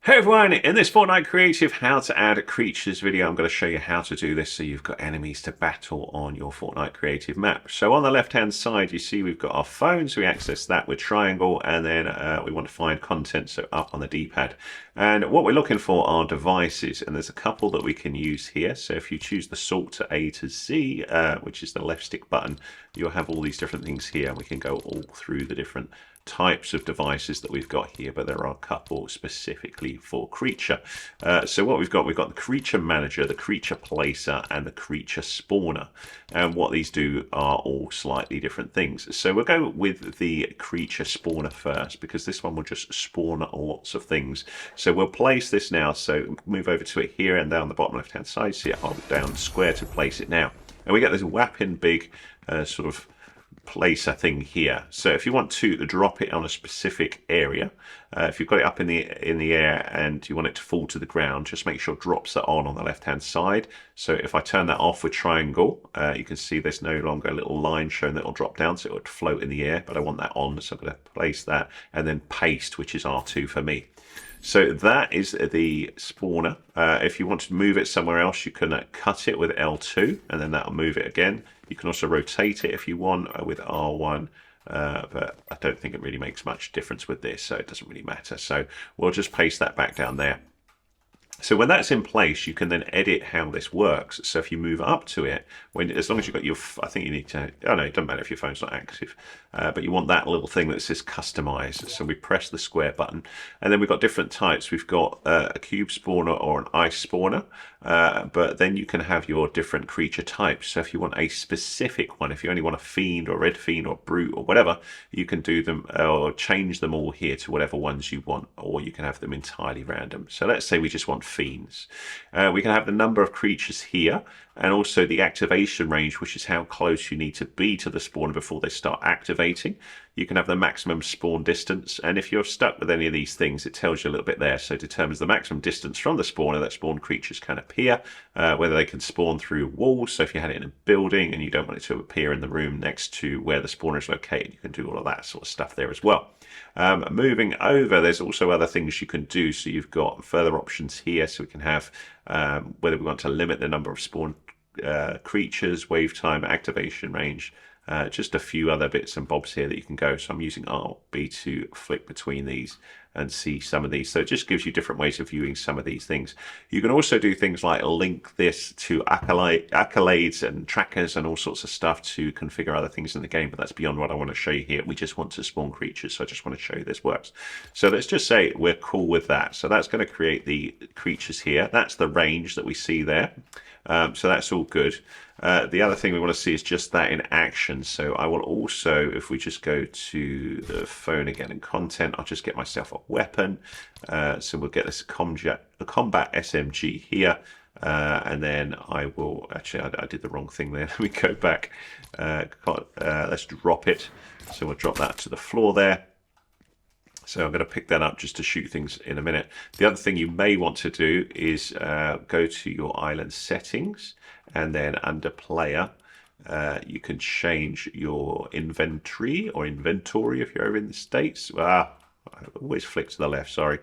Hey everyone, in this Fortnite Creative how to add creatures video, I'm going to show you how to do this so you've got enemies to battle on your Fortnite Creative map. So on the left hand side you see we've got our phones, we access that with triangle, and then we want to find content, so up on the D-pad. And what we're looking for are devices, and there's a couple that we can use here. So if you choose the sort to A to Z, which is the left stick button, you'll have all these different things here, and we can go all through the different types of devices that we've got here, but there are a couple specifically for creature. So what we've got the creature manager, the creature placer, and the creature spawner. And what these do are all slightly different things. So we'll go with the creature spawner first, because this one will just spawn lots of things. So we'll place this now. So move over to it here, and down the bottom left hand side, see it, hold down square to place it now. And we get this whapping big sort of placer thing here. So if you want to drop it on a specific area, if you've got it up in the air and you want it to fall to the ground, just make sure it drops that on the left hand side. So if I turn that off with triangle, you can see there's no longer a little line showing that it'll drop down, so it would float in the air, but I want that on, so I'm going to place that and then paste, which is R2 for me. So that is the spawner. If you want to move it somewhere else, you can cut it with L2, and then that'll move it again. You can also rotate it if you want with R1, but I don't think it really makes much difference with this, so it doesn't really matter. So we'll just paste that back down there. So when that's in place, you can then edit how this works. So if you move up to it, as long as you've got your, I think you need to, oh no, it doesn't matter if your phone's not active, but you want that little thing that says customize. So we press the square button, and then we've got different types. We've got a cube spawner or an ice spawner, but then you can have your different creature types. So if you want a specific one, if you only want a fiend or red fiend or brute or whatever, you can do them or change them all here to whatever ones you want, or you can have them entirely random. So let's say we just want fiends. We can have the number of creatures here, and also the activation range, which is how close you need to be to the spawner before they start activating. You can have the maximum spawn distance, and if you're stuck with any of these things, it tells you a little bit there. So it determines the maximum distance from the spawner that spawned creatures can appear, whether they can spawn through walls. So if you had it in a building and you don't want it to appear in the room next to where the spawner is located, you can do all of that sort of stuff there as well. Moving over, there's also other things you can do. So you've got further options here, so we can have whether we want to limit the number of spawn creatures, wave time, activation range, just a few other bits and bobs here that you can go. So I'm using RB to flick between these and see some of these. So it just gives you different ways of viewing some of these things. You can also do things like link this to accolades and trackers and all sorts of stuff to configure other things in the game, but that's beyond what I want to show you here. We just want to spawn creatures, so I just want to show you this works. So let's just say we're cool with that. So that's going to create the creatures here. That's the range that we see there. So that's all good. The other thing we want to see is just that in action. So I will also, if we just go to the phone again and content, I'll just get myself a weapon. So we'll get this combat SMG here. And then I will, actually I did the wrong thing there. Let me go back. Let's drop it. So we'll drop that to the floor there. So I'm going to pick that up just to shoot things in a minute. The other thing you may want to do is go to your island settings, and then under player, you can change your inventory or inventory if you're over in the States. I always flick to the left, sorry.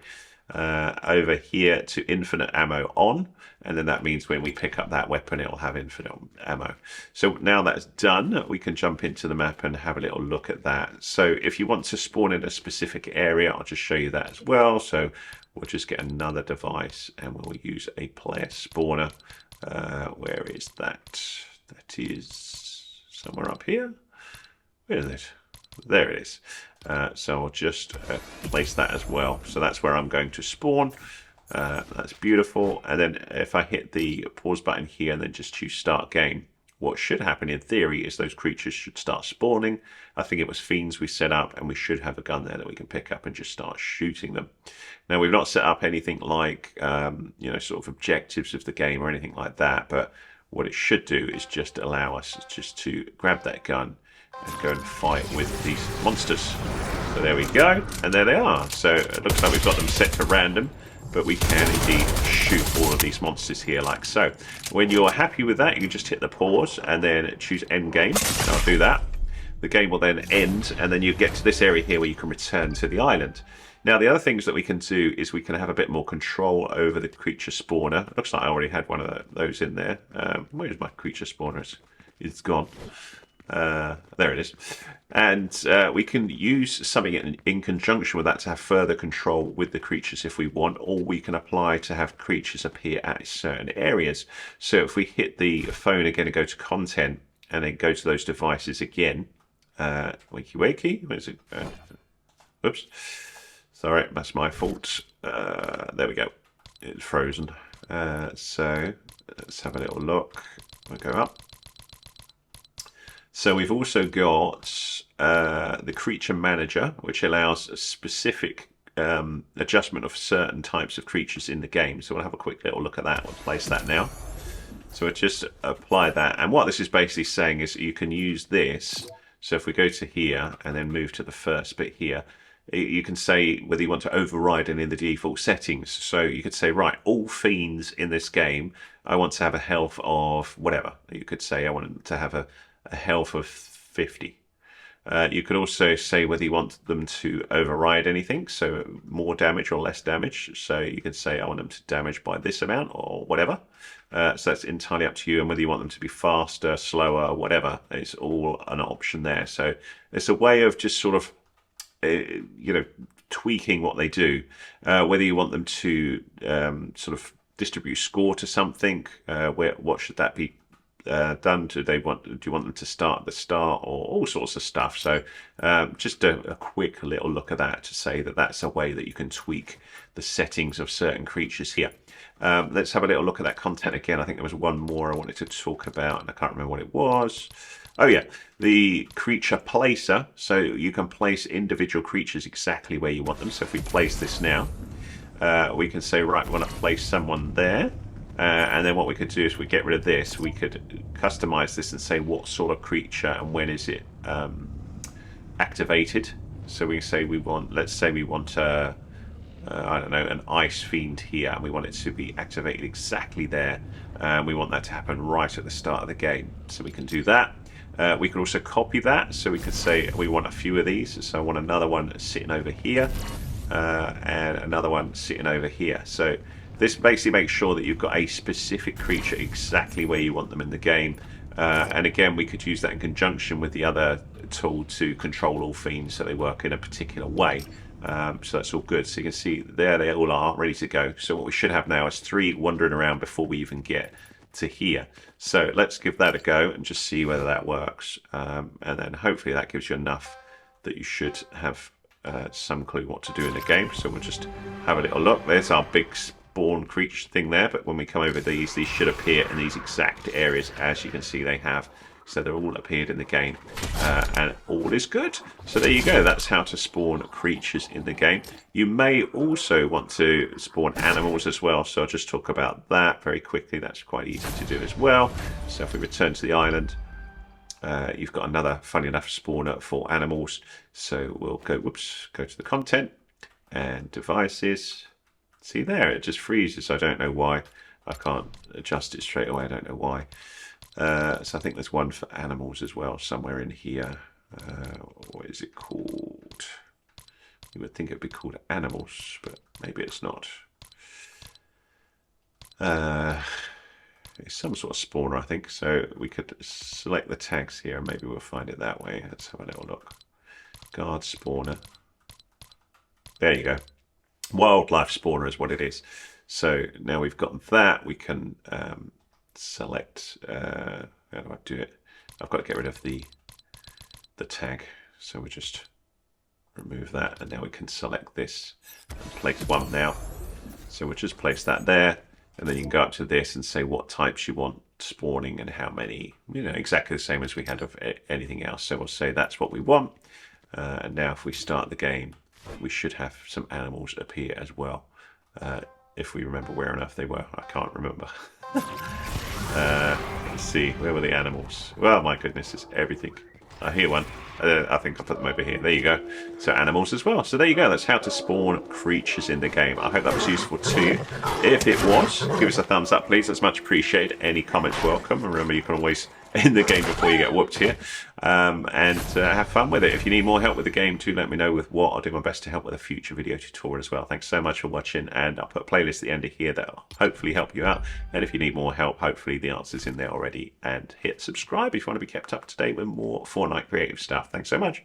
Over here to infinite ammo on, and then that means when we pick up that weapon it'll have infinite ammo. So now that's done, we can jump into the map and have a little look at that. So if you want to spawn in a specific area, I'll just show you that as well. So we'll just get another device and we'll use a player spawner. Where is that? That is somewhere up here. Where is it? There it is. So I'll just place that as well. So that's where I'm going to spawn. That's beautiful. And then if I hit the pause button here and then just choose start game, what should happen in theory is those creatures should start spawning. I think it was fiends we set up, and we should have a gun there that we can pick up and just start shooting them. Now we've not set up anything like sort of objectives of the game or anything like that, but what it should do is just allow us just to grab that gun and go and fight with these monsters. So there we go, and there they are. So it looks like we've got them set to random, but we can indeed shoot all of these monsters here like so. When you're happy with that, you can just hit the pause and then choose end game. I'll do that. The game will then end, and then you get to this area here where you can return to the island. Now, the other things that we can do is we can have a bit more control over the creature spawner. Looks like I already had one of those in there. Where's my creature spawner? It's gone. There it is. And we can use something in conjunction with that to have further control with the creatures if we want, or we can apply to have creatures appear at certain areas. So if we hit the phone again and go to content and then go to those devices again, wakey wakey, where's it? Oops, sorry, that's my fault. There we go, it's frozen. So let's have a little look. We'll go up. So we've also got the creature manager, which allows a specific adjustment of certain types of creatures in the game. So we'll have a quick little look at that. We'll place that now. So we'll just apply that. And what this is basically saying is you can use this. So if we go to here and then move to the first bit here, you can say whether you want to override any of the default settings. So you could say, right, all fiends in this game, I want to have a health of whatever. You could say I want to have a health of 50. You could also say whether you want them to override anything, so more damage or less damage. So you can say I want them to damage by this amount or whatever. So that's entirely up to you, and whether you want them to be faster, slower, whatever, it's all an option there. So it's a way of just sort of tweaking what they do. Whether you want them to sort of distribute score to something, what should that be done? Do you want them to start at the start, or all sorts of stuff? So just a quick little look at that to say that that's a way that you can tweak the settings of certain creatures here. Let's have a little look at that content again. I think there was one more I wanted to talk about and I can't remember what it was. Oh yeah, the creature placer. So you can place individual creatures exactly where you want them. So if we place this now, we can say, right, we want to place someone there. And then what we could do is we get rid of this. We could customize this and say what sort of creature and when is it activated. So we say we want, let's say we want I don't know, an ice fiend here, and we want it to be activated exactly there. We want that to happen right at the start of the game. So we can do that. We can also copy that. So we could say we want a few of these. So I want another one sitting over here and another one sitting over here. So this basically makes sure that you've got a specific creature exactly where you want them in the game. And again, we could use that in conjunction with the other tool to control all fiends so they work in a particular way. So that's all good. So you can see there they all are ready to go. So what we should have now is 3 wandering around before we even get to here. So let's give that a go and just see whether that works. And then hopefully that gives you enough that you should have some clue what to do in the game. So we'll just have a little look. There's our big spawn creature thing there, but when we come over these should appear in these exact areas as you can see they have. So they're all appeared in the game and all is good. So there you go, that's how to spawn creatures in the game. You may also want to spawn animals as well, so I'll just talk about that very quickly. That's quite easy to do as well. So if we return to the island, you've got another, funny enough, spawner for animals. So we'll go, go to the content and devices. See there, it just freezes. I don't know why. I can't adjust it straight away. I don't know why. So I think there's one for animals as well, somewhere in here. What is it called? You would think it would be called animals, but maybe it's not. It's some sort of spawner, I think. So we could select the tags here, and maybe we'll find it that way. Let's have a little look. Guard spawner. There you go. Wildlife spawner is what it is. So now we've got that, we can select, how do I do it? I've got to get rid of the tag. So we just remove that, and now we can select this and place one now. So we'll just place that there, and then you can go up to this and say what types you want spawning and how many, exactly the same as we had of anything else. So we'll say that's what we want. And now if we start the game, we should have some animals appear as well. If we remember where on earth they were. I can't remember. Let's see, where were the animals? Well, my goodness, it's everything. I hear one. I think I'll put them over here. There you go. So animals as well. So there you go. That's how to spawn creatures in the game. I hope that was useful too. If it was, give us a thumbs up, please. That's much appreciated. Any comments welcome. And remember, you can always in the game before you get whooped here. And have fun with it. If you need more help with the game, do let me know with what. I'll do my best to help with a future video tutorial as well. Thanks so much for watching, and I'll put a playlist at the end of here that'll hopefully help you out. And if you need more help, hopefully the answer's in there already. And hit subscribe if you want to be kept up to date with more Fortnite creative stuff. Thanks so much.